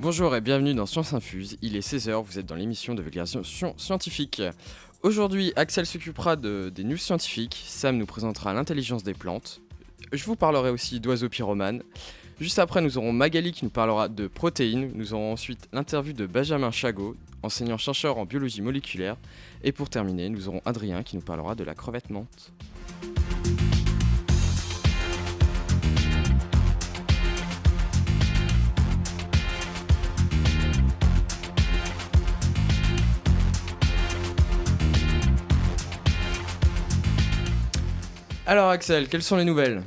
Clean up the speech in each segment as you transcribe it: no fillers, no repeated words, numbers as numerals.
Bonjour et bienvenue dans Science Infuse, il est 16h, vous êtes dans l'émission de vulgarisation scientifique. Aujourd'hui, Axel s'occupera des news scientifiques, Sam nous présentera l'intelligence des plantes, je vous parlerai aussi d'oiseaux pyromanes. Juste après, nous aurons Magali qui nous parlera de protéines, nous aurons ensuite l'interview de Benjamin Chagot, enseignant-chercheur en biologie moléculaire, et pour terminer, nous aurons Adrien qui nous parlera de la crevette menthe. Alors Axel, quelles sont les nouvelles ?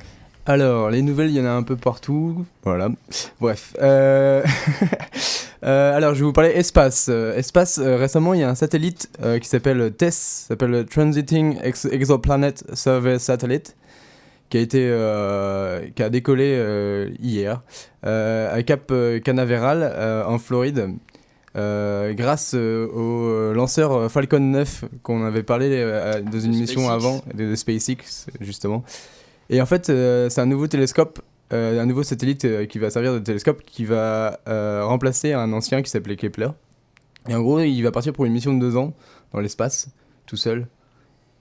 Alors, les nouvelles, il y en a un peu partout. Voilà. Bref. Alors, je vais vous parler espace. Récemment, il y a un satellite qui s'appelle TESS, s'appelle Transiting Exoplanet Survey Satellite, qui a décollé hier à Cap Canaveral en Floride. Grâce au lanceur Falcon 9 qu'on avait parlé dans une émission avant de SpaceX justement. Et en fait c'est un nouveau télescope, un nouveau satellite qui va servir de télescope qui va remplacer un ancien qui s'appelait Kepler. Et en gros il va partir pour une mission de 2 ans dans l'espace, tout seul,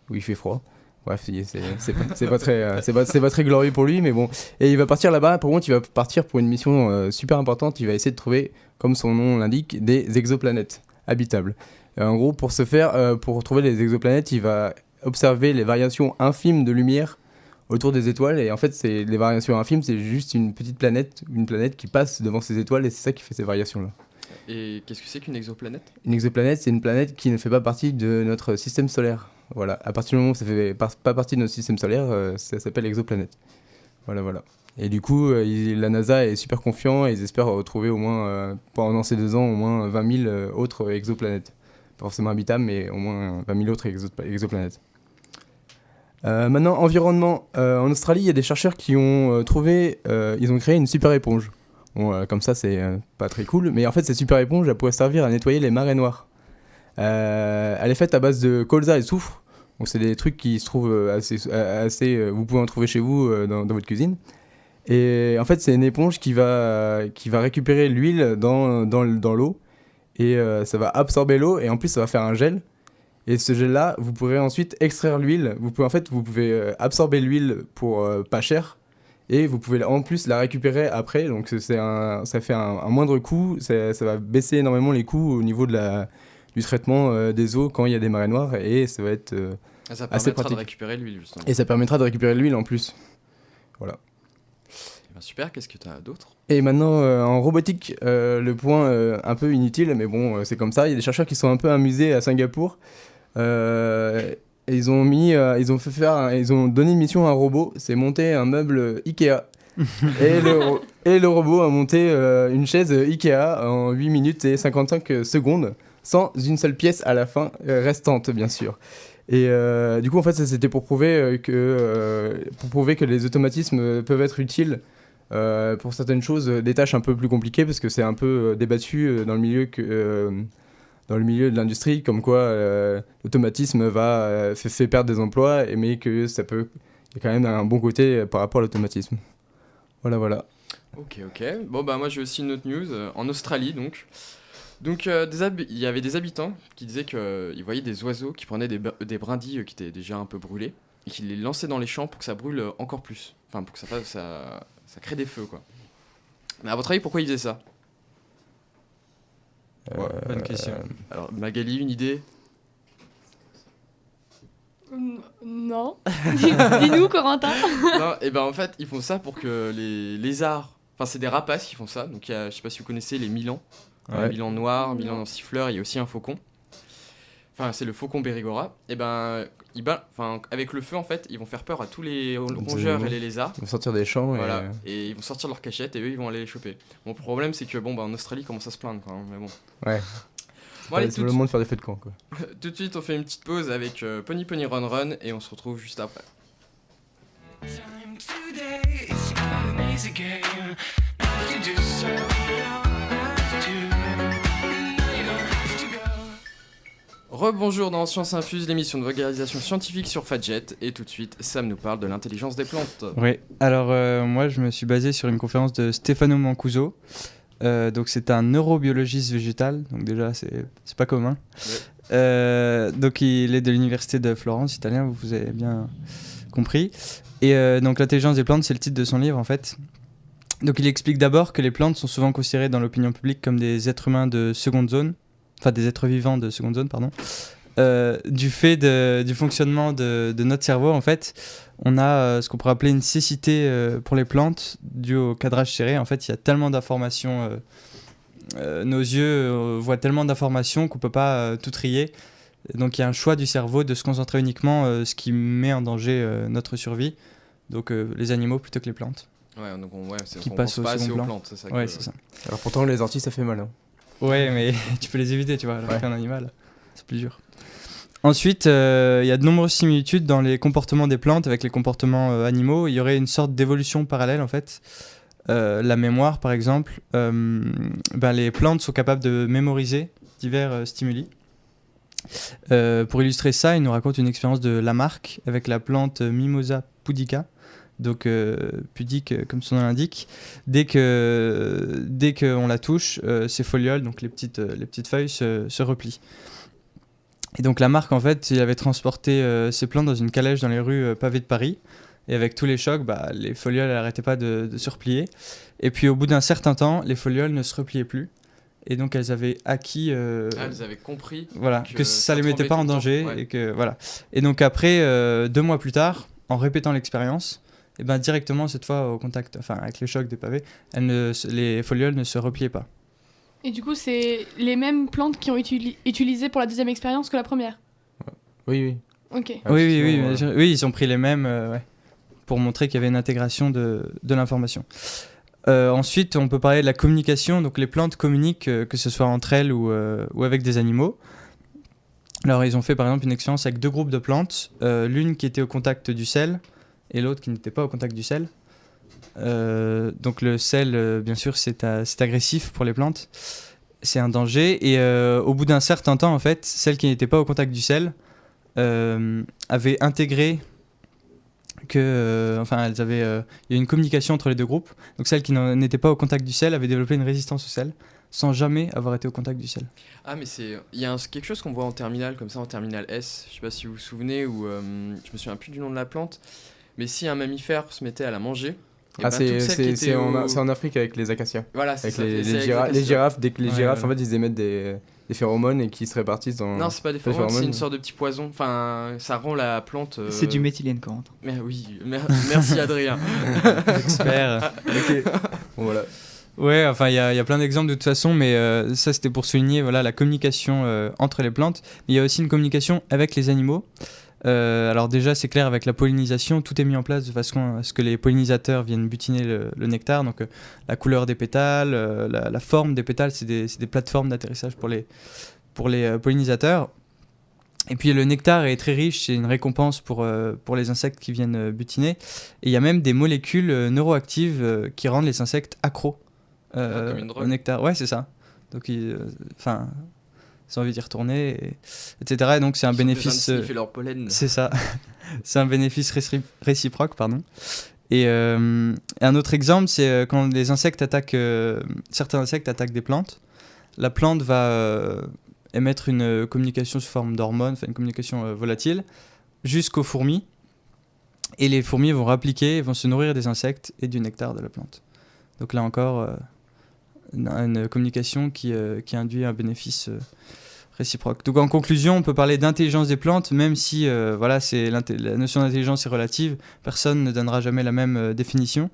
où il fait froid. Bref, c'est pas très glorieux pour lui, mais bon. Et il va partir là-bas. Par contre, il va partir pour une mission super importante. Il va essayer de trouver, comme son nom l'indique, des exoplanètes habitables. En gros, pour ce faire, pour trouver les exoplanètes, il va observer les variations infimes de lumière autour des étoiles. Et en fait, les variations infimes, c'est juste une planète qui passe devant ces étoiles, et c'est ça qui fait ces variations-là. Et qu'est-ce que c'est qu'une exoplanète ? Une exoplanète, c'est une planète qui ne fait pas partie de notre système solaire. Voilà, à partir du moment où ça fait pas partie de notre système solaire, ça s'appelle exoplanète. Voilà. Et du coup, la NASA est super confiant et ils espèrent retrouver au moins, pendant ces 2 ans, au moins 20 000 autres exoplanètes. Pas forcément habitables, mais au moins 20 000 autres exoplanètes. Maintenant, environnement. En Australie, il y a des chercheurs qui ont ils ont créé une super éponge. Bon, comme ça, c'est pas très cool, mais en fait, cette super éponge, elle pourrait servir à nettoyer les marées noires. Elle est faite à base de colza et soufre, donc c'est des trucs qui se trouvent assez vous pouvez en trouver chez vous dans votre cuisine. Et en fait c'est une éponge qui va récupérer l'huile dans l'eau, et ça va absorber l'eau, et en plus ça va faire un gel. Et ce gel là, vous pourrez ensuite extraire l'huile. Vous pouvez absorber l'huile pour pas cher, et vous pouvez en plus la récupérer après, donc ça fait un moindre coût. Ça va baisser énormément les coûts au niveau du traitement des eaux quand il y a des marées noires, et ça va être ça assez pratique. permettra de récupérer l'huile justement. Et ça permettra de récupérer l'huile en plus. Voilà. Ben super, qu'est-ce que tu as d'autre ? Et maintenant en robotique, le point un peu inutile, mais bon c'est comme ça, il y a des chercheurs qui sont un peu amusés à Singapour. Ils ont donné une mission à un robot, c'est monter un meuble Ikea. et le robot a monté une chaise Ikea en 8 minutes et 55 secondes, sans une seule pièce à la fin restante, bien sûr. Et du coup, en fait, ça, c'était pour prouver que les automatismes peuvent être utiles pour certaines choses, des tâches un peu plus compliquées, parce que c'est un peu débattu dans le milieu de l'industrie, comme quoi l'automatisme fait perdre des emplois, mais que il y a quand même un bon côté par rapport à l'automatisme. Voilà. Ok. Bon bah moi j'ai aussi une autre news, en Australie donc. Donc il y avait des habitants qui disaient qu'ils voyaient des oiseaux qui prenaient des brindilles qui étaient déjà un peu brûlées, et qui les lançaient dans les champs pour que ça brûle encore plus. Enfin pour que ça crée des feux quoi. Mais à votre avis pourquoi ils faisaient ça ? Bonne question. Alors Magali, une idée ? Non. Dis-nous, Corentin. Non, et ben en fait, ils font ça pour que les lézards... Enfin, c'est des rapaces qui font ça. Donc, je sais pas si vous connaissez les milans. Ouais. Milan noir, Milan siffleur, il y a aussi un faucon. Enfin, c'est le faucon Bérigora. Et ben, avec le feu, en fait, ils vont faire peur à tous les rongeurs et les lézards. Ils vont sortir des champs et ils vont sortir de leur cachette, et eux, ils vont aller les choper. Bon, le problème, c'est que en Australie, ils commencent à se plaindre, quoi. Mais bon. Ouais. Bon, allez, tout le monde faire des feux de camp, quoi. Tout de suite, on fait une petite pause avec Pony Pony Run Run, et on se retrouve juste après. Rebonjour dans Science Infuse, l'émission de vulgarisation scientifique sur Fadjet, et tout de suite, Sam nous parle de l'intelligence des plantes. Oui, alors moi je me suis basé sur une conférence de Stefano Mancuso Donc c'est un neurobiologiste végétal, donc déjà c'est pas commun. Donc il est de l'université de Florence, italien, vous avez bien compris. Et donc l'intelligence des plantes, c'est le titre de son livre en fait. Donc il explique d'abord que les plantes sont souvent considérées dans l'opinion publique comme des êtres humains de seconde zone, enfin des êtres vivants de seconde zone, pardon. Du fait du fonctionnement de notre cerveau, en fait, on a ce qu'on pourrait appeler une cécité pour les plantes due au cadrage serré. En fait, il y a tellement d'informations, nos yeux voient tellement d'informations qu'on ne peut pas tout trier. Donc il y a un choix du cerveau de se concentrer uniquement ce qui met en danger notre survie. Donc les animaux plutôt que les plantes. Ouais, donc Qui on passe pense au pas assez second aux plan. plantes, c'est ça. Ouais, c'est ça. Alors pourtant, les orties, ça fait mal. Hein. Ouais, mais tu peux les éviter, tu vois, alors Ouais. qu'un animal, c'est plus dur. Ensuite, il y a de nombreuses similitudes dans les comportements des plantes avec les comportements animaux. Il y aurait une sorte d'évolution parallèle, en fait. La mémoire, par exemple. Les plantes sont capables de mémoriser divers stimuli. Pour illustrer ça, il nous raconte une expérience de Lamarck avec la plante Mimosa pudica. Donc pudique comme son nom l'indique, dès qu'on la touche, ses folioles, donc les petites feuilles se replient. Et donc Lamarck en fait, il avait transporté ses plantes dans une calèche dans les rues pavées de Paris, et avec tous les chocs, les folioles n'arrêtaient pas de se replier. Et puis au bout d'un certain temps, les folioles ne se repliaient plus, et donc elles avaient acquis elles avaient compris voilà, que ça les mettait tombait pas en tout le temps, danger, ouais. et que voilà. Et donc après 2 mois plus tard, en répétant l'expérience, et directement cette fois au contact, enfin avec les chocs des pavés, les folioles ne se repliaient pas. Et du coup, c'est les mêmes plantes qui ont utilisé pour la deuxième expérience que la première. Oui. Ok. Ah, oui, sinon, oui, ils ont pris les mêmes ouais, pour montrer qu'il y avait une intégration de l'information. Ensuite, on peut parler de la communication. Donc les plantes communiquent, que ce soit entre elles ou avec des animaux. Alors ils ont fait par exemple une expérience avec 2 groupes de plantes, l'une qui était au contact du sel et l'autre qui n'était pas au contact du sel. Donc le sel, bien sûr, c'est agressif pour les plantes, c'est un danger. Et au bout d'un certain temps, en fait, celles qui n'étaient pas au contact du sel avaient intégré que, elles avaient, il y a une communication entre les 2 groupes. Donc celles qui n'étaient pas au contact du sel avaient développé une résistance au sel, sans jamais avoir été au contact du sel. Ah, mais il y a quelque chose qu'on voit en terminale, comme ça, en terminale S, je sais pas si vous vous souvenez, ou je me souviens plus du nom de la plante, mais si un mammifère se mettait à la manger, c'est en Afrique avec les acacias. Voilà, c'est Avec ça. les girafes, dès que les girafes, voilà. en fait, ils émettent des phéromones et qui se répartissent dans... Non, c'est pas des phéromones, c'est une sorte de petit poison. Enfin, ça rend la plante. C'est du méthylène, Corentin. Mais oui, merci Adrien. Expert. Ok. Bon, voilà. Ouais, il y a plein d'exemples de toute façon, mais ça c'était pour souligner la communication entre les plantes. Mais il y a aussi une communication avec les animaux. Alors déjà, c'est clair, avec la pollinisation, tout est mis en place de façon à ce que les pollinisateurs viennent butiner le nectar. Donc la couleur des pétales, la forme des pétales, c'est des plateformes d'atterrissage pour les pollinisateurs. Et puis le nectar est très riche, c'est une récompense pour les insectes qui viennent butiner. Et il y a même des molécules neuroactives qui rendent les insectes accros comme une drogue. au nectar. Ouais, c'est ça. Donc ils ont envie d'y retourner, etc. Et donc c'est un bénéfice... Ils font leur pollen. C'est ça. C'est un bénéfice réciproque, pardon. Et un autre exemple, c'est quand les insectes certains insectes attaquent des plantes. La plante va émettre une communication sous forme d'hormones, enfin une communication volatile, jusqu'aux fourmis. Et les fourmis vont vont se nourrir des insectes et du nectar de la plante. Donc là encore, une communication qui induit un bénéfice réciproque. Donc en conclusion, on peut parler d'intelligence des plantes, même si la notion d'intelligence est relative, personne ne donnera jamais la même définition.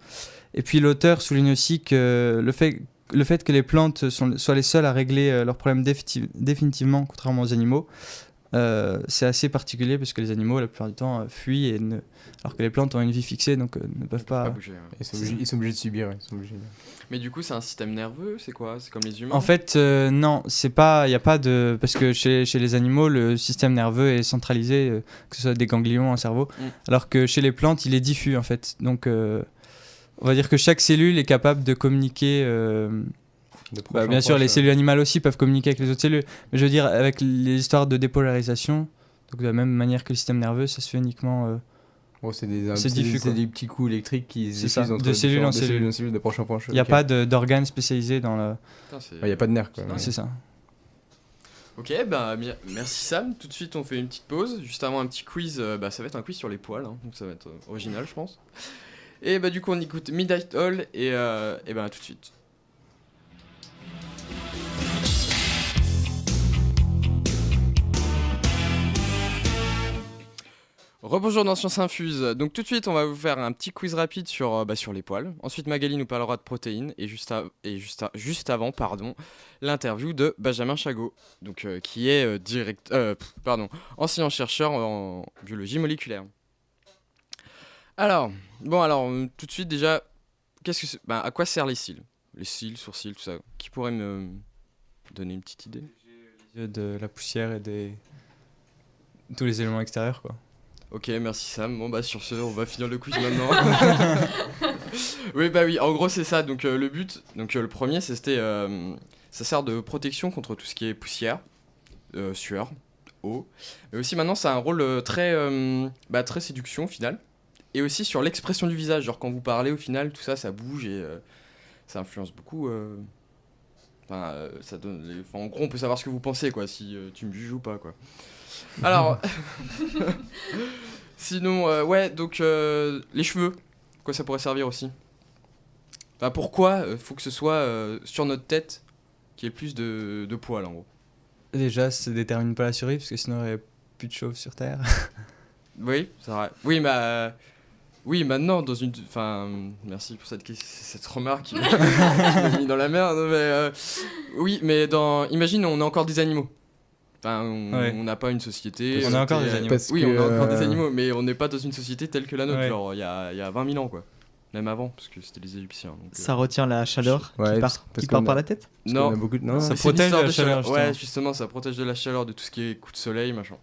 Et puis l'auteur souligne aussi que le fait que les plantes soient les seules à régler leurs problèmes définitivement, contrairement aux animaux, c'est assez particulier parce que les animaux, la plupart du temps, fuient, alors que les plantes ont une vie fixée, donc ne peuvent pas bouger. Ouais. Ils sont obligés de subir. Mais du coup, c'est un système nerveux, c'est quoi? C'est comme les humains? En fait, non, c'est pas, y a pas de, parce que chez les animaux, le système nerveux est centralisé, que ce soit des ganglions, un cerveau, alors que chez les plantes, il est diffus en fait. Donc, on va dire que chaque cellule est capable de communiquer. Bien sûr, les cellules animales aussi peuvent communiquer avec les autres cellules, mais je veux dire avec les histoires de dépolarisation, donc de la même manière que le système nerveux, ça se fait uniquement Bon, c'est des diffus, quoi. des petits coups électriques qui C'est ça, diffusent entre de cellule en de cellule. en cellule, de proche en proche. Il n'y a ok. pas d'organes spécialisés dans le. Putain, c'est- Il n'y a pas de nerfs, quoi. Ouais. C'est ça. Ok, bah merci Sam. Tout de suite, on fait une petite pause. Juste avant un petit quiz, ça va être un quiz sur les poils, hein, donc ça va être original, je pense. Et bah du coup, on écoute Midnight Hall et à tout de suite. Rebonjour dans Science Infuse. Donc tout de suite, on va vous faire un petit quiz rapide sur les poils. Ensuite, Magali nous parlera de protéines et juste avant, l'interview de Benjamin Chagot, donc qui est enseignant chercheur en biologie moléculaire. Alors, tout de suite déjà, à quoi servent les cils? Les cils, sourcils, tout ça. Qui pourrait me donner une petite idée? De la poussière et tous les éléments extérieurs, quoi. Ok, merci Sam. Bon bah sur ce, on va finir le quiz maintenant. Oui, en gros c'est ça. Donc le but, le premier, ça sert de protection contre tout ce qui est poussière, sueur, eau. Mais aussi maintenant, ça a un rôle très séduction au final. Et aussi sur l'expression du visage, genre quand vous parlez au final, tout ça, ça bouge et ça influence beaucoup. Ça donne. En gros, on peut savoir ce que vous pensez, quoi, si tu me juges ou pas, quoi. Alors, sinon, les cheveux, quoi ça pourrait servir aussi? Enfin, pourquoi faut que ce soit sur notre tête qu'il y ait plus de poils, en gros? Déjà, ça détermine pas la survie, parce que sinon, il n'y aurait plus de chauves sur Terre. Oui, c'est vrai. Oui, maintenant, dans une... Enfin, merci pour cette remarque qui m'a mis dans la merde, mais... Oui, mais imagine, on a encore des animaux. Enfin, on n'a pas une société... On a encore des animaux. Oui, on a encore des animaux, mais on n'est pas dans une société telle que la nôtre, Ouais. genre il y a 20 000 ans, quoi. Même avant, parce que c'était les Égyptiens. Donc, Ça retient la chaleur Ouais, qui parce part qu'on a- par la tête? Parce qu'on Non, a beaucoup de... Non, Ça mais c'est protège une histoire de la chaleur, justement. Ouais, justement, ça protège de la chaleur, de tout ce qui est coups de soleil, machin.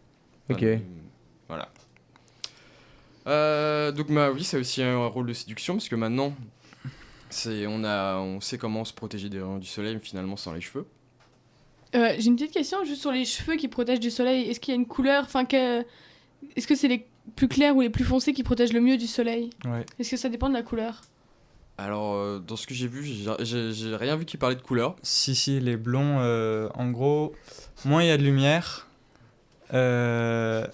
Ok. Voilà. Donc oui, c'est aussi un rôle de séduction, parce que maintenant, on sait comment se protéger des rayons du soleil, mais finalement sans les cheveux. J'ai une petite question juste sur les cheveux qui protègent du soleil. Est-ce qu'il y a une couleur, est-ce que c'est les plus clairs ou les plus foncés qui protègent le mieux du soleil? Ouais. Est-ce que ça dépend de la couleur? Alors, dans ce que j'ai vu, j'ai rien vu qui parlait de couleur. Si, les blonds, en gros, moins il y a de lumière. Désolé.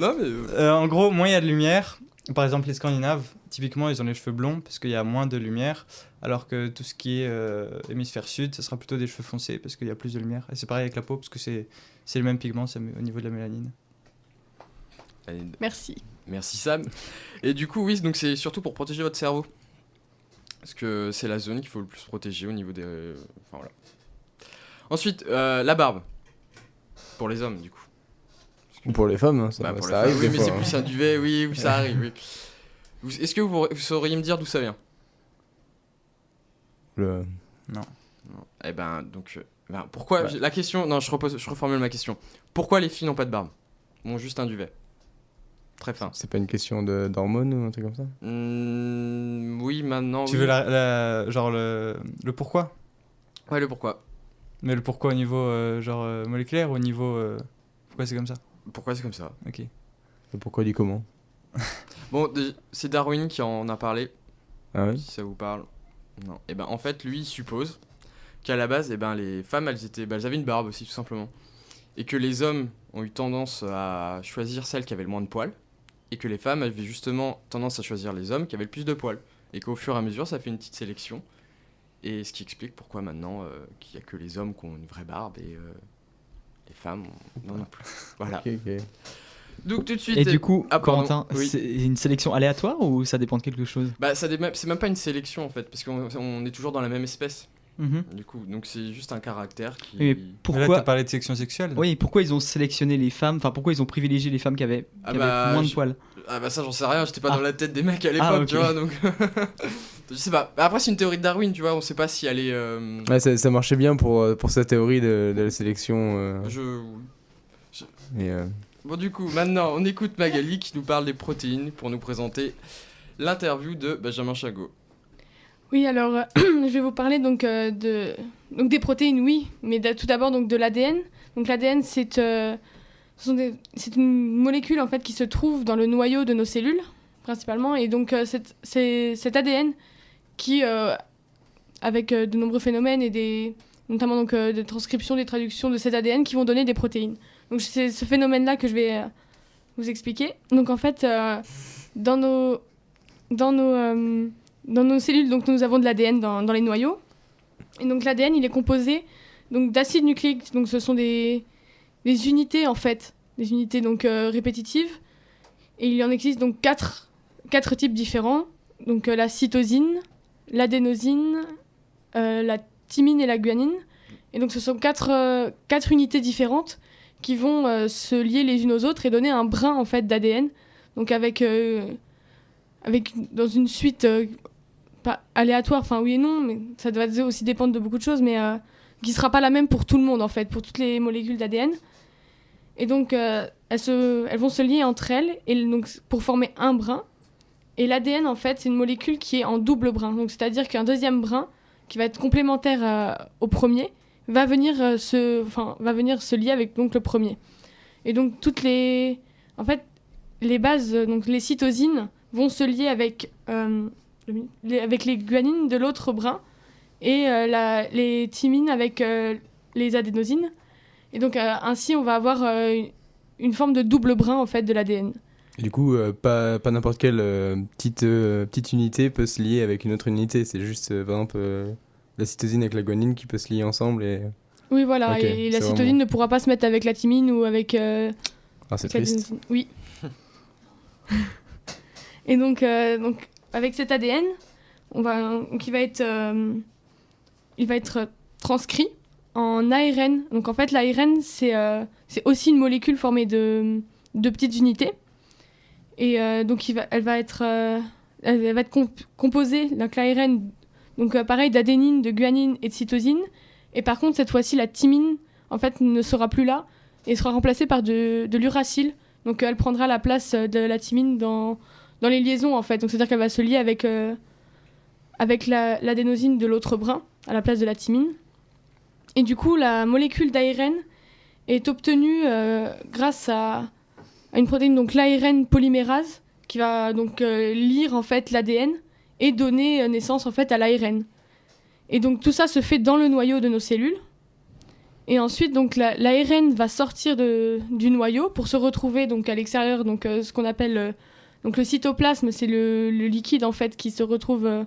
Non, mais... En gros, moins il y a de lumière. Par exemple, les Scandinaves, typiquement, ils ont les cheveux blonds parce qu'il y a moins de lumière. Alors que tout ce qui est hémisphère sud, ça sera plutôt des cheveux foncés parce qu'il y a plus de lumière. Et c'est pareil avec la peau parce que c'est le même pigment, c'est au niveau de la mélanine. Merci. Merci Sam. Et du coup, oui, donc c'est surtout pour protéger votre cerveau. Parce que c'est la zone qu'il faut le plus protéger au niveau des... Enfin voilà. Ensuite, la barbe. Pour les hommes, du coup. Ou pour les femmes, hein, ça, Pour ça les arrive. femmes, oui, des mais fois, c'est hein. plus un duvet, oui, ça arrive, oui. Est-ce que vous sauriez me dire d'où ça vient? Le- Non. Eh ben, donc... pourquoi... Ouais. La question... Non, je reformule ma question. Pourquoi les filles n'ont pas de barbe? Bon, juste un duvet. Très fin. C'est pas une question d'hormones ou un truc comme ça? Oui, maintenant... Tu oui. veux genre le pourquoi? Ouais, le pourquoi. Mais le pourquoi au niveau moléculaire ou au niveau pourquoi c'est comme ça? Pourquoi c'est comme ça? Ok. Et pourquoi dit comment? Bon, c'est Darwin qui en a parlé, Ah oui? si ça vous parle. Non. Et ben en fait, lui, il suppose qu'à la base, les femmes, elles avaient une barbe aussi, tout simplement. Et que les hommes ont eu tendance à choisir celles qui avaient le moins de poils. Et que les femmes avaient justement tendance à choisir les hommes qui avaient le plus de poils. Et qu'au fur et à mesure, ça fait une petite sélection. Et ce qui explique pourquoi maintenant, qu'il n'y a que les hommes qui ont une vraie barbe et les femmes n'en ont plus. Voilà. Ok, ok. Donc tout de suite... Et du coup, Ah, pardon, Corentin, oui. c'est une sélection aléatoire ou ça dépend de quelque chose? C'est même pas une sélection en fait, parce qu'on est toujours dans la même espèce. Mhm. Du coup, donc c'est juste un caractère qui... Oui, mais Mais là, pourquoi... t'as parlé de sélection sexuelle. Oui, pourquoi ils ont sélectionné les femmes, enfin pourquoi ils ont privilégié les femmes qui avaient moins de poils? Ah bah ça j'en sais rien, j'étais pas Ah. dans la tête des mecs à l'époque, Ah, ok. tu vois, donc... Je sais pas. Après c'est une théorie de Darwin, tu vois, on sait pas si elle est... Ouais, ça marchait bien pour sa théorie de la sélection. Et, Bon du coup, maintenant on écoute Magali qui nous parle des protéines pour nous présenter l'interview de Benjamin Chagot. Oui, alors je vais vous parler donc des protéines, oui, mais tout d'abord donc de l'ADN. Donc l'ADN, c'est c'est une molécule en fait qui se trouve dans le noyau de nos cellules principalement, et donc c'est cet ADN qui, avec de nombreux phénomènes et notamment donc de transcription, des traductions de cet ADN qui vont donner des protéines. Donc c'est ce phénomène-là que je vais vous expliquer. Donc en fait, dans nos cellules, donc nous avons de l'ADN dans les noyaux, et donc l'ADN il est composé donc d'acides nucléiques, donc ce sont des unités en fait, des unités donc répétitives, et il y en existe donc quatre types différents, donc la cytosine, l'adénosine, la thymine et la guanine, et donc ce sont quatre unités différentes qui vont se lier les unes aux autres et donner un brin en fait d'ADN, donc avec dans une suite pas aléatoire, enfin oui et non, mais ça doit aussi dépendre de beaucoup de choses, mais qui sera pas la même pour tout le monde en fait, pour toutes les molécules d'ADN. Et donc elles vont se lier entre elles et donc pour former un brin. Et l'ADN en fait c'est une molécule qui est en double brin, donc c'est-à-dire qu'un deuxième brin qui va être complémentaire au premier va venir se lier avec donc le premier. Et donc les bases, donc les cytosines vont se lier avec les guanines de l'autre brin, et les thymines avec les adénosines. Et donc ainsi on va avoir une forme de double brin en fait de l'ADN. Et du coup, pas n'importe quelle petite unité peut se lier avec une autre unité. C'est juste, par exemple, la cytosine avec la guanine qui peut se lier ensemble. Oui, voilà. Ok, et la c'est cytosine vraiment... ne pourra pas se mettre avec la thymine ou avec... Ah, c'est triste. Oui. Et donc avec cet ADN, il va être transcrit en ARN. Donc en fait, l'ARN, c'est aussi une molécule formée de petites unités. Et donc elle va être composée, donc l'ARN, donc pareil, d'adénine, de guanine et de cytosine. Et par contre, cette fois-ci, la thymine, en fait, ne sera plus là et sera remplacée par de l'uracile. Donc elle prendra la place de la thymine dans les liaisons, en fait. Donc c'est-à-dire qu'elle va se lier avec l'adénosine de l'autre brin à la place de la thymine. Et du coup, la molécule d'ARN est obtenue grâce à une protéine, donc l'ARN polymérase, qui va donc lire en fait l'ADN et donner naissance en fait à l'ARN. Et donc tout ça se fait dans le noyau de nos cellules. Et ensuite donc l'ARN va sortir du noyau pour se retrouver donc à l'extérieur, donc ce qu'on appelle donc le cytoplasme, c'est le liquide en fait qui se retrouve dans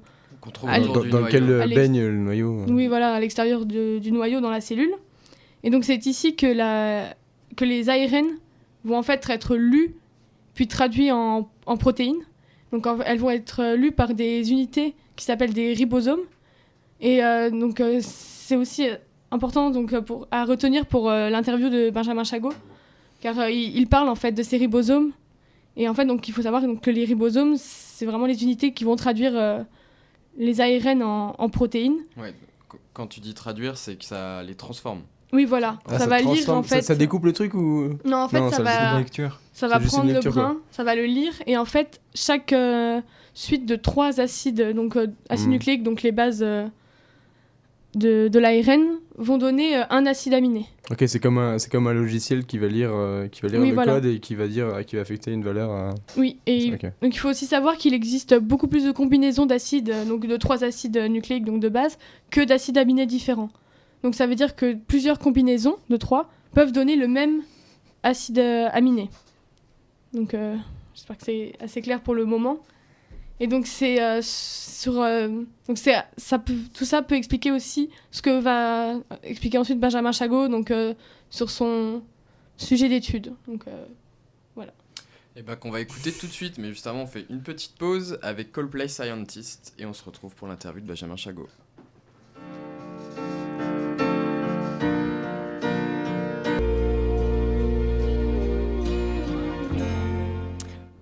lequel baigne le noyau. Oui, voilà, à l'extérieur du noyau dans la cellule. Et donc c'est ici que les ARN vont en fait être lus puis traduits en protéines. Donc elles vont être lues par des unités qui s'appellent des ribosomes. Et donc c'est aussi important donc à retenir pour l'interview de Benjamin Chagot, car il parle en fait de ces ribosomes. Et en fait donc il faut savoir donc, que les ribosomes, c'est vraiment les unités qui vont traduire les ARN en protéines. Ouais, quand tu dis traduire, c'est que ça les transforme. Oui, voilà. Ça va lire en fait. Ça découpe le truc ou non, en fait, ça va prendre le brin, ça va le lire, et en fait, chaque suite de 3 acides, donc acides nucléiques, donc les bases de l'ARN, vont donner un acide aminé. Ok, c'est comme un logiciel qui va lire oui, le voilà. code et qui va affecter une valeur à... Oui, et okay. Donc il faut aussi savoir qu'il existe beaucoup plus de combinaisons d'acides, donc de 3 acides nucléiques, donc de base, que d'acides aminés différents. Donc ça veut dire que plusieurs combinaisons de 3 peuvent donner le même acide aminé. Donc j'espère que c'est assez clair pour le moment. Et donc tout ça peut expliquer aussi ce que va expliquer ensuite Benjamin Chagot, donc sur son sujet d'étude. Donc voilà. Et bah qu'on va écouter tout de suite, mais juste avant on fait une petite pause avec Coldplay Scientist et on se retrouve pour l'interview de Benjamin Chagot.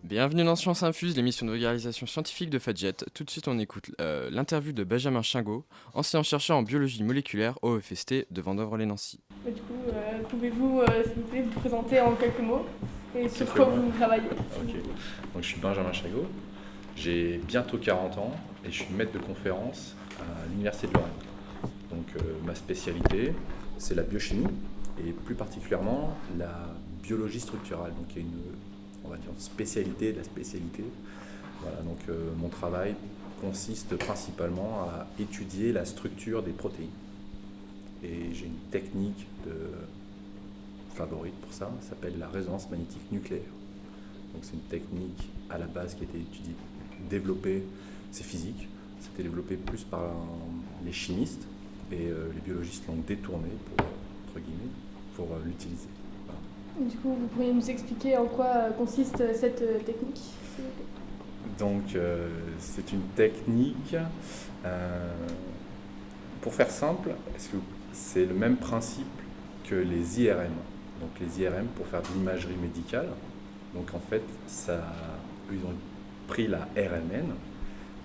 Bienvenue dans Science Infuse, l'émission de vulgarisation scientifique de Fadjet. Tout de suite, on écoute l'interview de Benjamin Chagot, enseignant-chercheur en biologie moléculaire au EFST de Vendôme-les-Nancy. Du coup, pouvez-vous, s'il vous plaît, vous présenter en quelques mots et sur quoi vous travaillez? Ok. Donc, je suis Benjamin Chagot, j'ai bientôt 40 ans et je suis maître de conférence à l'Université de Lorraine. Donc, ma spécialité, c'est la biochimie. et plus particulièrement la biologie structurale, donc il y a on va dire, une spécialité de la spécialité. Voilà, donc mon travail consiste principalement à étudier la structure des protéines. Et j'ai une technique favorite pour ça s'appelle la résonance magnétique nucléaire. Donc c'est une technique à la base qui a été développée, c'est physique, c'était développé plus par les chimistes et les biologistes l'ont détourné pour l'utiliser. Voilà. Du coup, vous pourriez nous expliquer en quoi consiste cette technique? Donc c'est une technique, pour faire simple, c'est le même principe que les IRM. Donc les IRM pour faire de l'imagerie médicale. Donc en fait, ils ont pris la RMN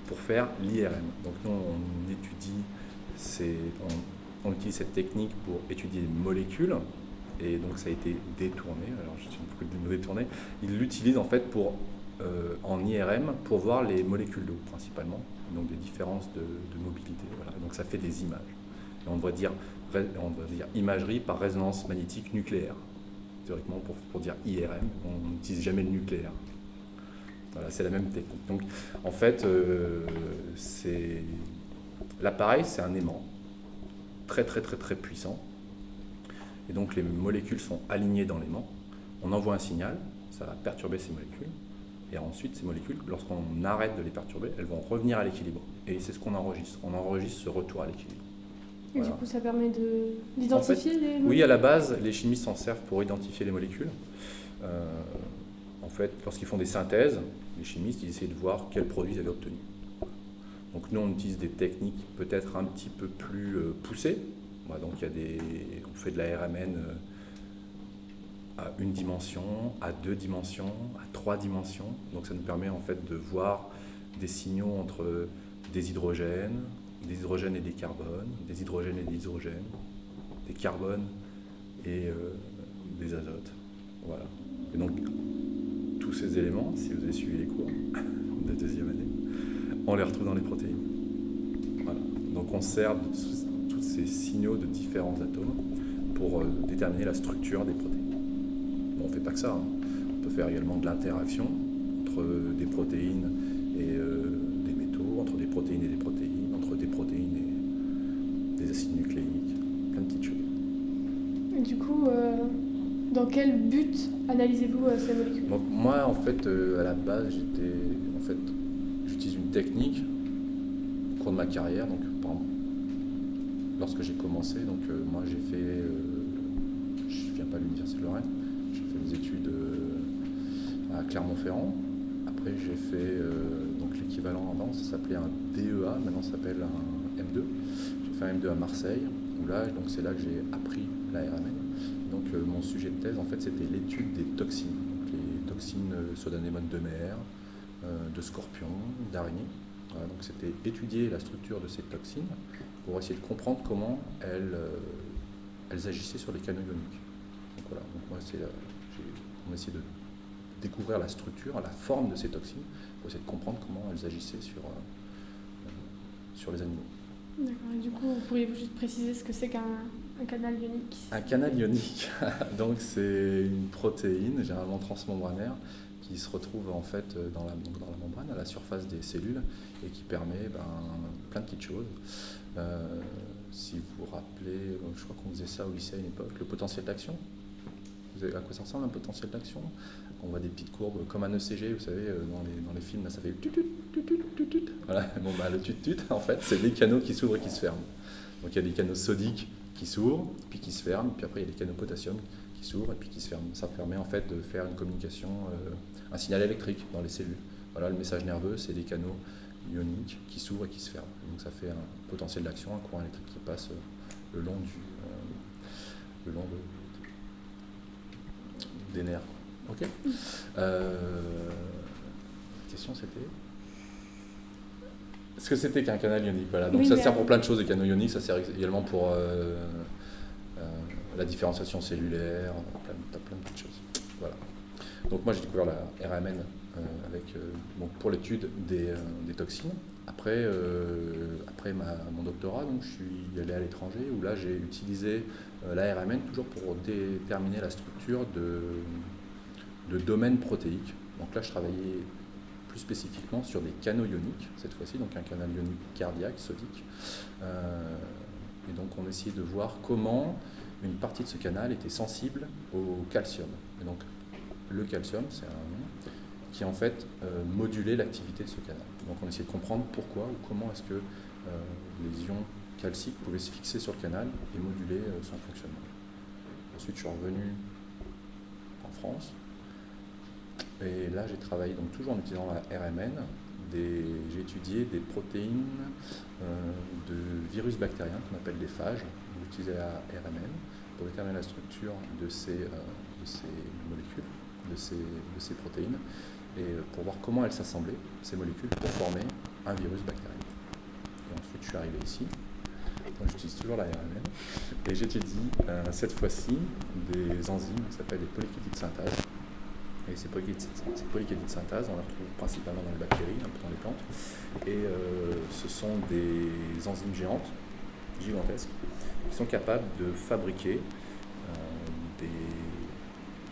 pour faire l'IRM. Donc nous, on utilise cette technique pour étudier les molécules. Et donc ça a été détourné. Alors je suis beaucoup de mots détournés. Ils l'utilisent en fait en IRM pour voir les molécules d'eau principalement. Donc des différences de mobilité. Voilà. Donc ça fait des images. Et on doit dire imagerie par résonance magnétique nucléaire. Théoriquement, pour dire IRM, on n'utilise jamais le nucléaire. Voilà, c'est la même technique. Donc, en fait, l'appareil, c'est un aimant très, très, très, très puissant. Et donc, les molécules sont alignées dans l'aimant. On envoie un signal, ça va perturber ces molécules. Et ensuite, ces molécules, lorsqu'on arrête de les perturber, elles vont revenir à l'équilibre. Et c'est ce qu'on enregistre. On enregistre ce retour à l'équilibre. Et Voilà. du coup, ça permet d'identifier les molécules? Oui, à la base, les chimistes s'en servent pour identifier les molécules. En fait, lorsqu'ils font des synthèses, les chimistes, ils essaient de voir quels produits ils avaient obtenus. Donc nous, on utilise des techniques peut-être un petit peu plus poussées. Voilà, donc on fait de la RMN à 1 dimension, à 2 dimensions, à 3 dimensions. Donc ça nous permet en fait de voir des signaux entre des hydrogènes et des carbones, des hydrogènes et des hydrogènes, des carbones et des azotes. Voilà. Et donc, tous ces éléments, si vous avez suivi les cours de 2e année, on les retrouve dans les protéines. Voilà. Donc, on sert de tous ces signaux de différents atomes pour déterminer la structure des protéines. Bon, on ne fait pas que ça. Hein. On peut faire également de l'interaction entre des protéines et des métaux, entre des protéines et des protéines, entre des protéines et des acides nucléiques, plein de petites choses. Et du coup, dans quel but analysez-vous ces molécules? Donc, moi, en fait, à la base, j'utilise une technique au cours de ma carrière. Donc, par exemple, lorsque j'ai commencé, donc moi, j'ai fait, je viens pas de l'Université de Lorraine, j'ai fait des études à Clermont-Ferrand. Après, j'ai fait donc l'équivalent avant, ça s'appelait un DEA, maintenant ça s'appelle un M2. J'ai fait un M2 à Marseille, où là, donc c'est là que j'ai appris la RMN. Donc mon sujet de thèse, en fait, c'était l'étude des toxines. Donc, les toxines soit d'anémones de mer, de scorpions, d'araignées. Voilà, donc c'était étudier la structure de ces toxines pour essayer de comprendre comment elles agissaient sur les canaux ioniques. Donc voilà, donc moi, on a essayé de découvrir la structure, la forme de ces toxines, pour essayer de comprendre comment elles agissaient sur les animaux. D'accord. Et du coup, pourriez-vous juste préciser ce que c'est qu'un canal ionique? Un canal ionique, donc c'est une protéine, généralement transmembranaire, qui se retrouve en fait dans la membrane, à la surface des cellules, et qui permet plein de petites choses. Si vous vous rappelez, je crois qu'on faisait ça au lycée à une époque, le potentiel d'action. Vous savez à quoi ça ressemble un potentiel d'action? On voit des petites courbes comme un ECG, vous savez, dans les films, là, ça fait tut. Voilà, le tut, en fait, c'est des canaux qui s'ouvrent et qui se ferment. Donc il y a des canaux sodiques qui s'ouvrent, puis qui se ferment, puis après il y a des canaux potassium qui s'ouvrent et puis qui se ferment. Ça permet en fait de faire une communication, un signal électrique dans les cellules. Voilà, le message nerveux, c'est des canaux ioniques qui s'ouvrent et qui se ferment. Donc ça fait un potentiel d'action, un courant électrique qui passe le long des nerfs. Ok. La question c'était ce que c'était qu'un canal ionique. Voilà. Donc oui, ça sert pour plein de choses, les canaux ioniques, ça sert également pour la différenciation cellulaire, plein de petites choses. Voilà. Donc moi j'ai découvert la RMN pour l'étude des toxines. Après après mon doctorat, donc je suis allé à l'étranger, où là j'ai utilisé la RMN toujours pour déterminer la structure de domaines protéiques. Donc là je travaillais plus spécifiquement sur des canaux ioniques, cette fois-ci, donc un canal ionique cardiaque, sodique. Et donc on essayait de voir comment une partie de ce canal était sensible au calcium. Et donc le calcium, c'est un nom qui en fait modulait l'activité de ce canal. Donc on essayait de comprendre pourquoi ou comment est-ce que les ions calciques pouvaient se fixer sur le canal et moduler son fonctionnement. Ensuite je suis revenu en France et là j'ai travaillé donc toujours en utilisant la RMN. J'ai étudié des protéines de virus bactériens qu'on appelle des phages. J'ai utilisé la RMN pour déterminer la structure de ces molécules, de ces protéines, et pour voir comment elles s'assemblaient, ces molécules, pour former un virus bactérien. Et ensuite, je suis arrivé ici. Donc, j'utilise toujours la RMN et j'étudie cette fois-ci des enzymes qui s'appellent les polykétides synthase. Et ces polykétides synthase, on les retrouve principalement dans les bactéries, un peu dans les plantes. Et ce sont des enzymes géantes, gigantesques, qui sont capables de fabriquer des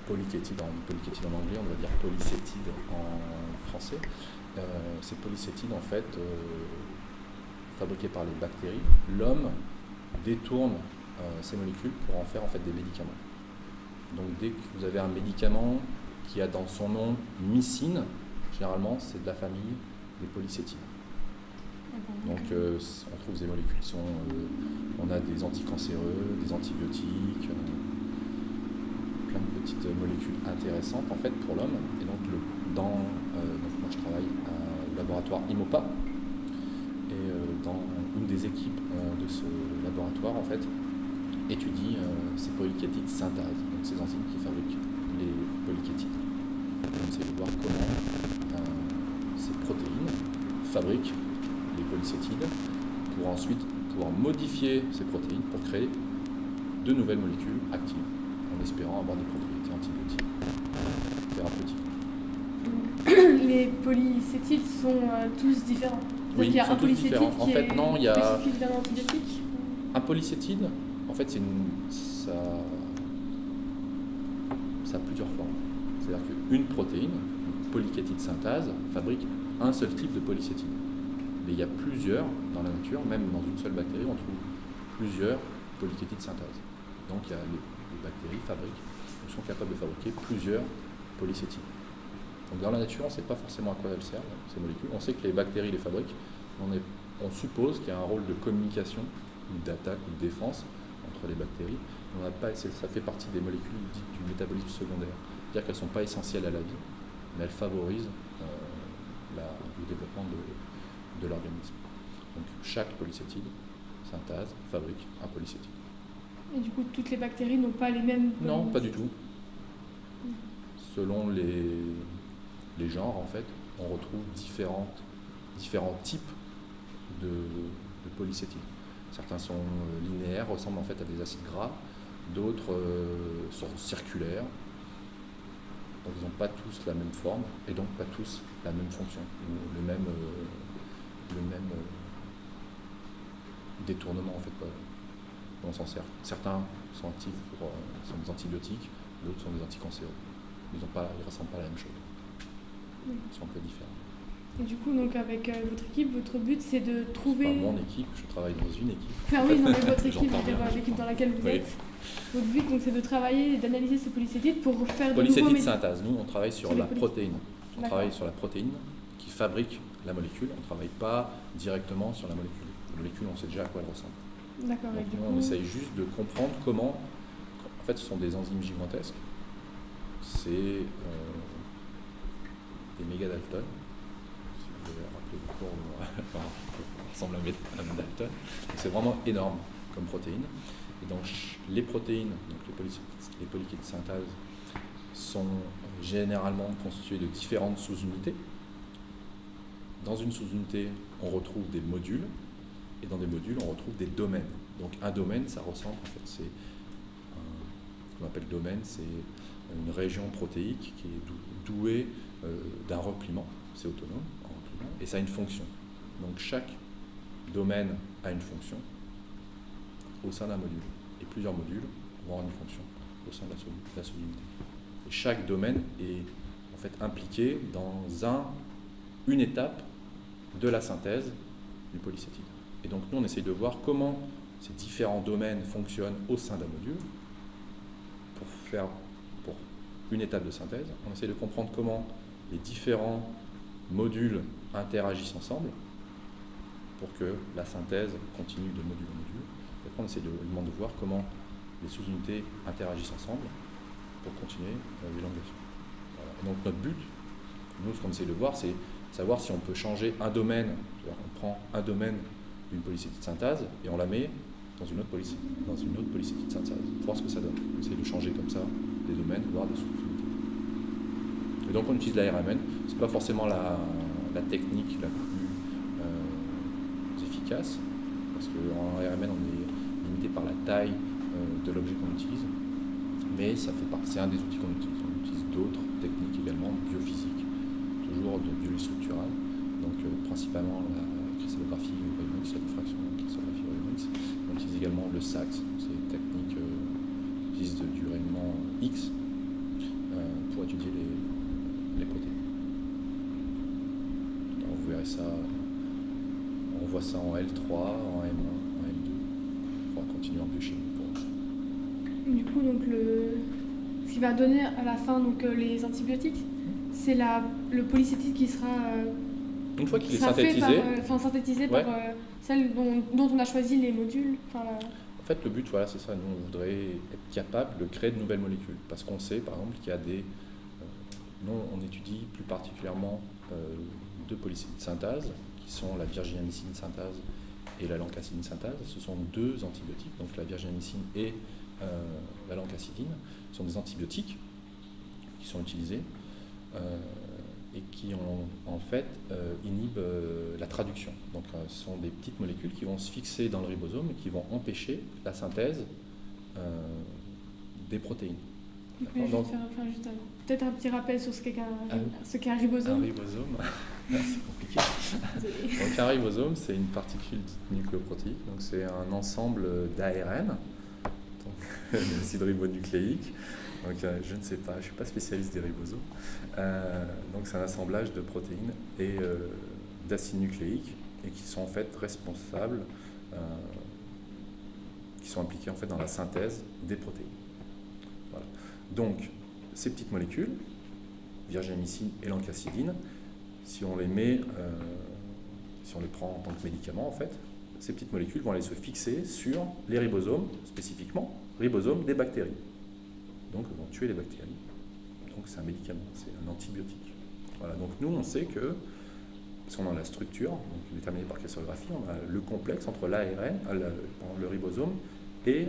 polykétides. Polykétides en anglais, on va dire polycétides en français. Ces polycétides, en fait, fabriqués par les bactéries, l'homme détourne ces molécules pour en faire en fait des médicaments. Donc dès que vous avez un médicament qui a dans son nom mycine, généralement c'est de la famille des polycétides. Donc on trouve des molécules qui sont, on a des anticancéreux, des antibiotiques, plein de petites molécules intéressantes en fait pour l'homme. Et donc donc moi je travaille au laboratoire IMOPA et dans une des équipes de ce laboratoire en fait étudie ces polykétides synthase, donc ces enzymes qui fabriquent les polykétides. On essaie de voir comment ces protéines fabriquent les polycétides pour ensuite pouvoir modifier ces protéines pour créer de nouvelles molécules actives en espérant avoir des propriétés antibiotiques, thérapeutiques. Les polycétides sont tous différents. Oui, il y a sont un tous polycétide différents. qui En fait, est non, il y a spécifique d'un antibiotique. un polycétide. En fait, ça a plusieurs formes. C'est-à-dire qu'une protéine, une polykétide synthase, fabrique un seul type de polycétide. Mais il y a plusieurs dans la nature, même dans une seule bactérie, on trouve plusieurs polykétides synthase. Donc il y a les bactéries sont capables de fabriquer plusieurs polycétides. Donc dans la nature, on ne sait pas forcément à quoi elles servent, ces molécules. On sait que les bactéries les fabriquent. On suppose qu'il y a un rôle de communication, ou d'attaque, ou de défense entre les bactéries. Ça fait partie des molécules dites du métabolisme secondaire. C'est-à-dire qu'elles ne sont pas essentielles à la vie, mais elles favorisent le développement de l'organisme. Donc chaque polycétide synthase fabrique un polycétide. Et du coup, toutes les bactéries n'ont pas les mêmes... Non, pas du tout. Selon les genres, en fait, on retrouve différents types de polycétides. Certains sont linéaires, ressemblent en fait à des acides gras, d'autres sont circulaires, donc ils n'ont pas tous la même forme et donc pas tous la même fonction, ou le même détournement en fait. On s'en sert. Certains sont actifs sont des antibiotiques, d'autres sont des anticancéreux. Ils ne ressemblent pas à la même chose. Ils sont un peu différents. Et du coup, donc avec votre équipe, votre but c'est de trouver... C'est pas mon équipe, je travaille dans une équipe. Enfin oui, non mais votre équipe, J'entends bien. l'équipe dans laquelle vous Oui. êtes. Votre but donc c'est de travailler et d'analyser ces polycétides pour faire de nouveaux Polycétide médicaments. synthase, nous on travaille sur Sur la les protéine. On D'accord. travaille sur la protéine qui fabrique la molécule, on ne travaille pas directement sur la molécule. La molécule, on sait déjà à quoi elle ressemble. D'accord, Donc et du nous, coup... on essaye juste de comprendre comment... En fait, ce sont des enzymes gigantesques. C'est des mégadaltons. Si vous avez rappelé le cours, ça ressemble à un dalton. Donc c'est vraiment énorme comme protéine. Et donc les protéines, donc les polykétides synthase, sont généralement constituées de différentes sous-unités. Dans une sous-unité, on retrouve des modules, et dans des modules, on retrouve des domaines. Donc un domaine, ça ressemble, en fait, ce qu'on appelle domaine, c'est une région protéique qui est douée d'un repliement, c'est autonome, en repliement, et ça a une fonction. Donc chaque domaine a une fonction au sein d'un module. Et plusieurs modules vont avoir une fonction au sein de la solubilité. Et chaque domaine est en fait impliqué dans une étape de la synthèse du polycétide. Et donc nous, on essaye de voir comment ces différents domaines fonctionnent au sein d'un module pour une étape de synthèse. On essaie de comprendre comment les différents modules interagissent ensemble pour que la synthèse continue de module en module. Et après, on essaie de voir comment les sous-unités interagissent ensemble pour continuer l'élongation. Voilà. Et donc notre but, nous, ce qu'on essaie de voir, c'est savoir si on peut changer un domaine. On prend un domaine d'une polycétide de synthèse et on la met dans une autre polycétide de synthèse pour voir ce que ça donne. On essaie de changer comme ça des domaines, voire des sous-unités. Et donc on utilise la RMN. Ce n'est pas forcément la technique la plus efficace, parce qu'en RMN on est limité par la taille de l'objet qu'on utilise, mais c'est un des outils qu'on utilise. On utilise d'autres techniques également, biophysiques, toujours de biologie structurale, donc principalement la cristallographie Rayonix, la diffraction cristallographie Rayonix. On utilise également le SAX, c'est une technique qui utilise du rayonnement X pour étudier les protéines. Alors vous verrez ça, on voit ça en L3, en M1, en M2. On va continuer en biochimie. Du coup, donc ce qui va donner à la fin donc, les antibiotiques, c'est le polycétide qui sera une fois qu'il est synthétisé, synthétisé par celle dont on a choisi les modules. En fait, le but, voilà, c'est ça. Nous, on voudrait être capable de créer de nouvelles molécules. Parce qu'on sait, par exemple, qu'il y a des... nous, on étudie plus particulièrement deux polycétides de synthèse, qui sont la virginamycine synthèse et la lancacidine synthèse. Ce sont deux antibiotiques, donc la virginamycine et la lancacidine sont des antibiotiques qui sont utilisés et qui en fait inhibent la traduction. Donc ce sont des petites molécules qui vont se fixer dans le ribosome et qui vont empêcher la synthèse des protéines. Donc, peut-être un petit rappel sur ce qu'est un ribosome. Un ribosome, c'est compliqué. Donc un ribosome, c'est une particule nucléoprotéique, donc c'est un ensemble d'ARN, l'acide ribonucléique. Donc je ne sais pas, je ne suis pas spécialiste des ribosomes. Donc c'est un assemblage de protéines et d'acides nucléiques et qui sont en fait responsables, qui sont impliqués en fait dans la synthèse des protéines. Voilà. Donc ces petites molécules, virginamycine et lancacidine, si on les met, si on les prend en tant que médicaments en fait, ces petites molécules vont aller se fixer sur les ribosomes, spécifiquement ribosomes des bactéries. Donc vont tuer les bactéries. Donc c'est un médicament, c'est un antibiotique. Voilà, donc nous on sait que, parce qu'on a la structure, donc déterminée par cristalographie, on a le complexe entre l'ARN, le ribosome et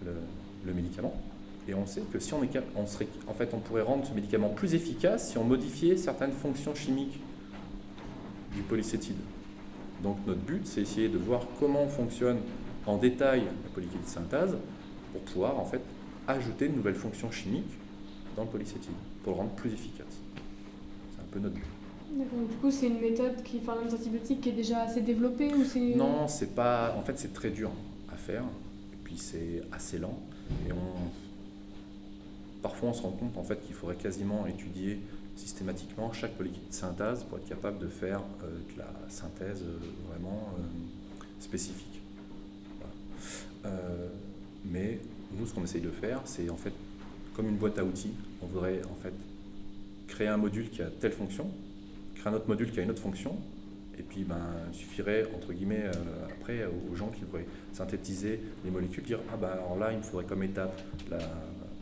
le médicament. Et on sait que si on pourrait rendre ce médicament plus efficace si on modifiait certaines fonctions chimiques du polycétide. Donc notre but, c'est essayer de voir comment fonctionne en détail la polycétide synthèse pour pouvoir en fait ajouter de nouvelles fonctions chimiques dans le polycétide pour le rendre plus efficace. C'est un peu notre but. D'accord, du coup, c'est une méthode les antibiotiques qui est déjà assez développée ou c'est... Non, c'est pas. En fait, c'est très dur à faire et puis c'est assez lent. Et parfois, on se rend compte en fait qu'il faudrait quasiment étudier systématiquement chaque polycétide synthèse pour être capable de faire de la synthèse vraiment spécifique. Voilà. Mais nous, ce qu'on essaye de faire, c'est en fait comme une boîte à outils. On voudrait en fait créer un module qui a telle fonction, créer un autre module qui a une autre fonction, et puis il suffirait, entre guillemets, après, aux gens qui voudraient synthétiser les molécules, dire alors là, il me faudrait comme étape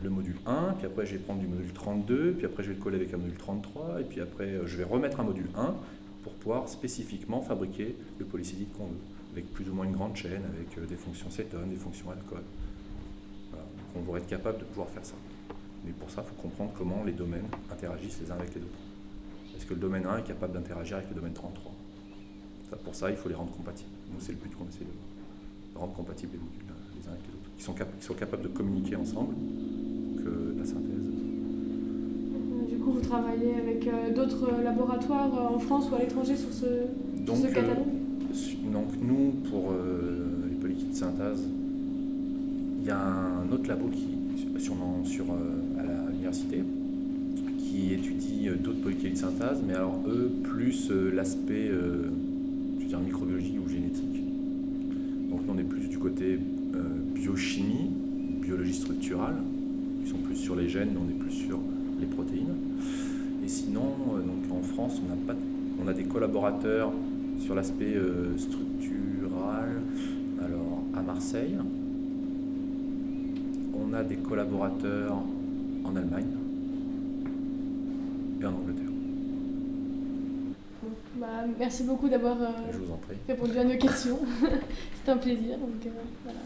le module 1, puis après je vais prendre du module 32, puis après je vais le coller avec un module 33, et puis après je vais remettre un module 1 pour pouvoir spécifiquement fabriquer le polycétide qu'on veut, avec plus ou moins une grande chaîne, avec des fonctions cétone, des fonctions alcool. Voilà. Donc on devrait être capable de pouvoir faire ça. Mais pour ça, il faut comprendre comment les domaines interagissent les uns avec les autres. Est-ce que le domaine 1 est capable d'interagir avec le domaine 33 ? Pour ça, il faut les rendre compatibles. Nous, c'est le but qu'on essaie de rendre compatibles les modules les uns avec les autres, qui sont capables de communiquer ensemble, que la synthèse. Du coup, vous travaillez avec d'autres laboratoires en France ou à l'étranger sur ce catalogue ? synthase, il y a un autre labo à l'université qui étudie d'autres molécules de synthase, mais alors eux, plus l'aspect microbiologie ou génétique. Donc nous, on est plus du côté biochimie, biologie structurale, ils sont plus sur les gènes, on est plus sur les protéines. Et sinon, donc en France, on a des collaborateurs sur l'aspect structural, alors à Marseille. On a des collaborateurs en Allemagne et en Angleterre. Merci beaucoup d'avoir Je vous en prie. répondu à nos questions. C'était un plaisir. Donc, voilà.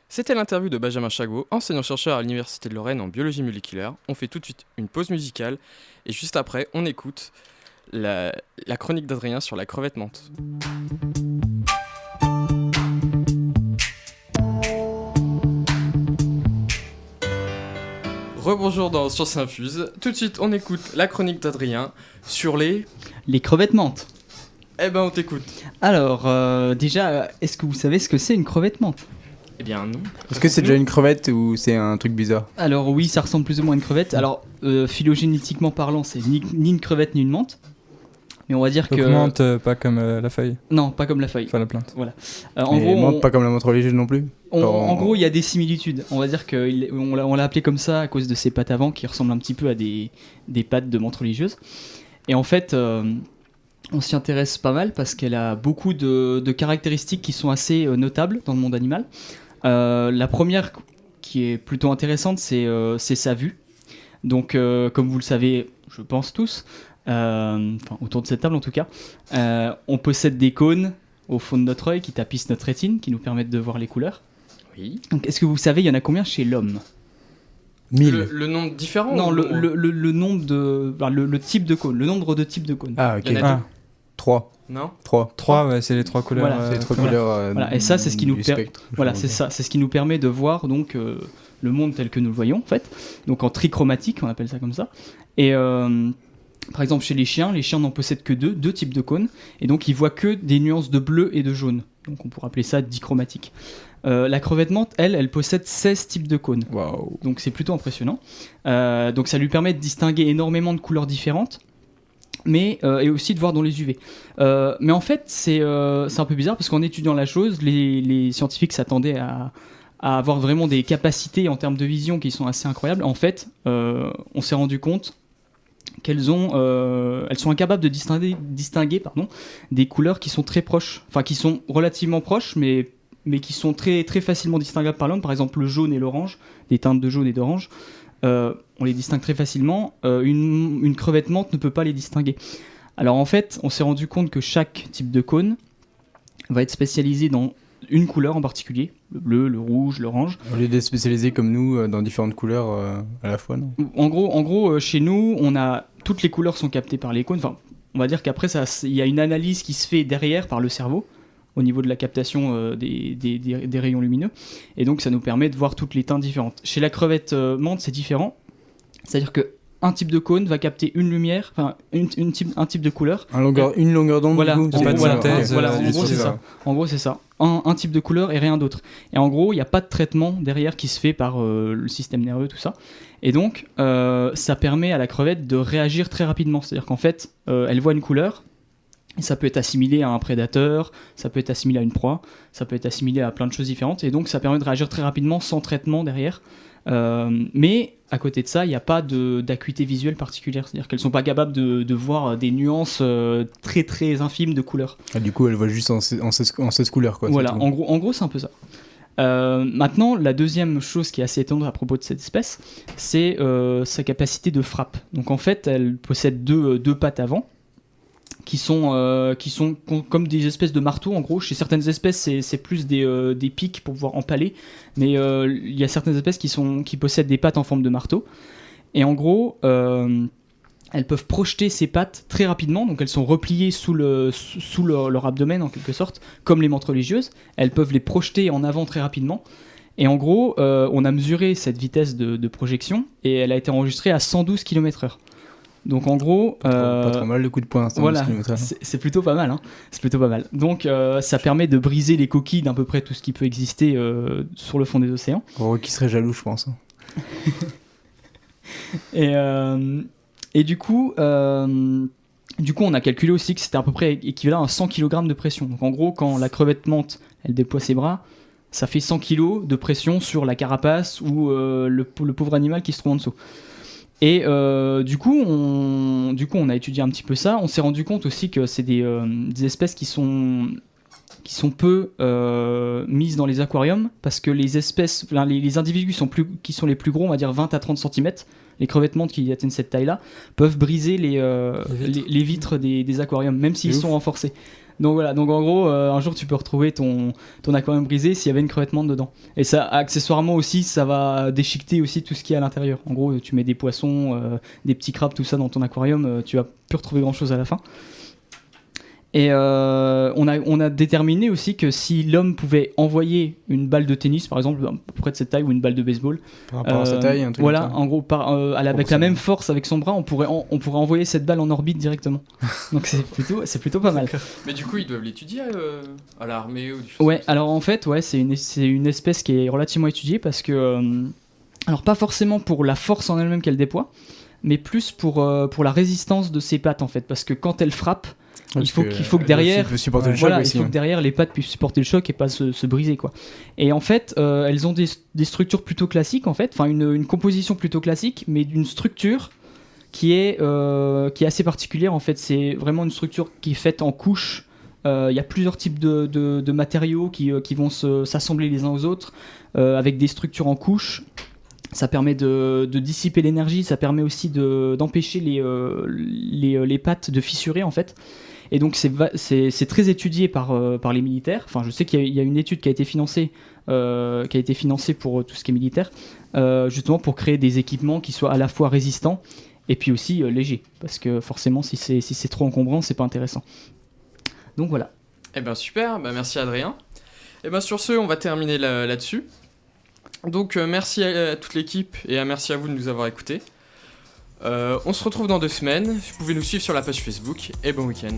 C'était l'interview de Benjamin Chagot, enseignant-chercheur à l'Université de Lorraine en biologie moléculaire. On fait tout de suite une pause musicale et juste après, on écoute la chronique d'Adrien sur la crevette menthe. Rebonjour dans Science Infuse. Tout de suite, on écoute la chronique d'Adrien sur les crevettes menthes. Eh ben, on t'écoute. Alors, déjà, est-ce que vous savez ce que c'est une crevette menthe ? Eh bien, non. Est-ce que c'est déjà une crevette ou c'est un truc bizarre? Alors oui, ça ressemble plus ou moins à une crevette. Alors, phylogénétiquement parlant, c'est ni une crevette ni une menthe. Mais on va dire Donc que... menthe, pas comme la feuille, Non, pas comme la feuille. enfin la plante. En Mais gros, menthe, pas comme la menthe religieuse non plus. en gros, il y a des similitudes. On va dire qu'on l'a appelé comme ça à cause de ses pattes avant qui ressemblent un petit peu à des pattes de menthe religieuse. Et en fait, on s'y intéresse pas mal parce qu'elle a beaucoup de caractéristiques qui sont assez notables dans le monde animal. La première qui est plutôt intéressante, c'est sa vue. Donc, comme vous le savez, je pense tous, autour de cette table en tout cas, on possède des cônes au fond de notre œil qui tapissent notre rétine, qui nous permettent de voir les couleurs. Oui. Donc, est-ce que vous savez, il y en a combien chez l'homme ? 1000. Le nombre différent Non, ou- le nombre de... le type de cône, le nombre de types de cônes. Ah, ok. Il y en a deux. 3. Non 3. 3, ouais, c'est les 3 couleurs. Voilà. C'est les 3 voilà. couleurs Voilà, et ça, c'est ce qui nous du per- spectre. Voilà, c'est ça, c'est ce qui nous permet de voir donc le monde tel que nous le voyons en fait, donc en trichromatique, on appelle ça comme ça. Et par exemple chez les chiens n'en possèdent que deux types de cônes, et donc ils voient que des nuances de bleu et de jaune, donc on pourrait appeler ça dichromatique. La crevette menthe, elle possède 16 types de cônes, Waouh. donc c'est plutôt impressionnant. Donc ça lui permet de distinguer énormément de couleurs différentes, mais et aussi de voir dans les UV. Mais en fait, c'est un peu bizarre parce qu'en étudiant la chose, les scientifiques s'attendaient à avoir vraiment des capacités en termes de vision qui sont assez incroyables. En fait, on s'est rendu compte qu'elles sont incapables de distinguer des couleurs qui sont très proches, enfin qui sont relativement proches, mais qui sont très, très facilement distinguables par l'homme. Par exemple, le jaune et l'orange, les teintes de jaune et d'orange. On les distingue très facilement. Une crevette menthe ne peut pas les distinguer. Alors en fait, on s'est rendu compte que chaque type de cône va être spécialisé dans une couleur en particulier, le bleu, le rouge, l'orange. Au lieu d'être spécialisé comme nous dans différentes couleurs à la fois, non? En gros, chez nous, toutes les couleurs sont captées par les cônes. Enfin, on va dire qu'après, il y a une analyse qui se fait derrière par le cerveau au niveau de la captation des rayons lumineux. Et donc, ça nous permet de voir toutes les teintes différentes. Chez la crevette menthe, c'est différent. C'est-à-dire qu'un type de cône va capter une lumière, enfin un type de couleur. Une longueur d'onde, Voilà, du coup, en c'est gros, pas voilà, de synthèse, voilà, en du gros, tout, c'est ça. En gros, c'est ça. Un type de couleur et rien d'autre. Et en gros, il n'y a pas de traitement derrière qui se fait par le système nerveux, tout ça. Et donc, ça permet à la crevette de réagir très rapidement. C'est-à-dire qu'en fait, elle voit une couleur, et ça peut être assimilé à un prédateur, ça peut être assimilé à une proie, ça peut être assimilé à plein de choses différentes. Et donc, ça permet de réagir très rapidement sans traitement derrière. Mais à côté de ça, il n'y a pas d'acuité visuelle particulière. C'est-à-dire qu'elles ne sont pas capables de voir des nuances très très infimes de couleurs. Ah, du coup, elle voit juste en 16 couleurs, quoi. Voilà, c'est tout. en gros, c'est un peu ça. Maintenant, la deuxième chose qui est assez étonnante à propos de cette espèce, c'est sa capacité de frappe. Donc en fait, elle possède deux pattes avant, qui sont comme des espèces de marteaux. En gros, chez certaines espèces, c'est plus des pics pour pouvoir empaler, mais il y a certaines espèces qui possèdent des pattes en forme de marteau. Et en gros, elles peuvent projeter ces pattes très rapidement, donc elles sont repliées sous leur abdomen en quelque sorte, comme les menthes religieuses. Elles peuvent les projeter en avant très rapidement. Et en gros, on a mesuré cette vitesse de projection et elle a été enregistrée à 112 km/h. Donc en gros, Pas trop mal le coup de poing. voilà, c'est plutôt pas mal. Hein. C'est plutôt pas mal. Donc ça permet de briser les coquilles d'à peu près tout ce qui peut exister sur le fond des océans. Qui serait jaloux, je pense. Et du coup, on a calculé aussi que c'était à peu près équivalent à 100 kg de pression. Donc en gros, quand la crevette menthe, elle déploie ses bras, ça fait 100 kg de pression sur la carapace ou le pauvre animal qui se trouve en dessous. Et du coup, on a étudié un petit peu ça. On s'est rendu compte aussi que c'est des espèces qui sont peu mises dans les aquariums, parce que les individus qui sont les plus gros, on va dire 20 à 30 cm, les crevettes menthes qui atteignent cette taille-là, peuvent briser les vitres des aquariums, même s'ils sont renforcés. Donc voilà, donc en gros, un jour tu peux retrouver ton aquarium brisé s'il y avait une crevette menthe dedans. Et ça, accessoirement aussi, ça va déchiqueter aussi tout ce qui est à l'intérieur. En gros, tu mets des poissons, des petits crabes, tout ça dans ton aquarium, tu vas plus retrouver grand-chose à la fin. Et on a déterminé aussi que si l'homme pouvait envoyer une balle de tennis, par exemple, à peu près de cette taille, ou une balle de baseball, par rapport à sa taille, un truc voilà, comme ça. en gros, avec la même force avec son bras, on pourrait envoyer cette balle en orbite directement. Donc c'est plutôt pas mal. Mais du coup, ils doivent l'étudier à l'armée ou du chose Ouais, comme ça. alors en fait, ouais, c'est une espèce qui est relativement étudiée parce que, alors pas forcément pour la force en elle-même qu'elle déploie, mais plus pour la résistance de ses pattes en fait, parce que quand elle frappe, il faut que derrière, derrière les pattes puissent supporter le choc et pas se briser quoi. Et en fait, elles ont des structures plutôt classiques en fait, enfin une composition plutôt classique, mais d'une structure qui est assez particulière en fait. C'est vraiment une structure qui est faite en couches. Il y a plusieurs types de matériaux qui vont s'assembler les uns aux autres avec des structures en couches. Ça permet de dissiper l'énergie, ça permet aussi d'empêcher les pattes de fissurer en fait. Et donc c'est très étudié par les militaires. Enfin, je sais qu'il y a une étude qui a été financée pour tout ce qui est militaire, justement pour créer des équipements qui soient à la fois résistants et puis aussi légers, parce que forcément si c'est trop encombrant, c'est pas intéressant. Donc voilà. Eh ben super, merci Adrien. Et ben sur ce, on va terminer là-dessus. Donc merci à toute l'équipe et merci à vous de nous avoir écoutés. On se retrouve dans 2 semaines. Vous pouvez nous suivre sur la page Facebook et bon week-end.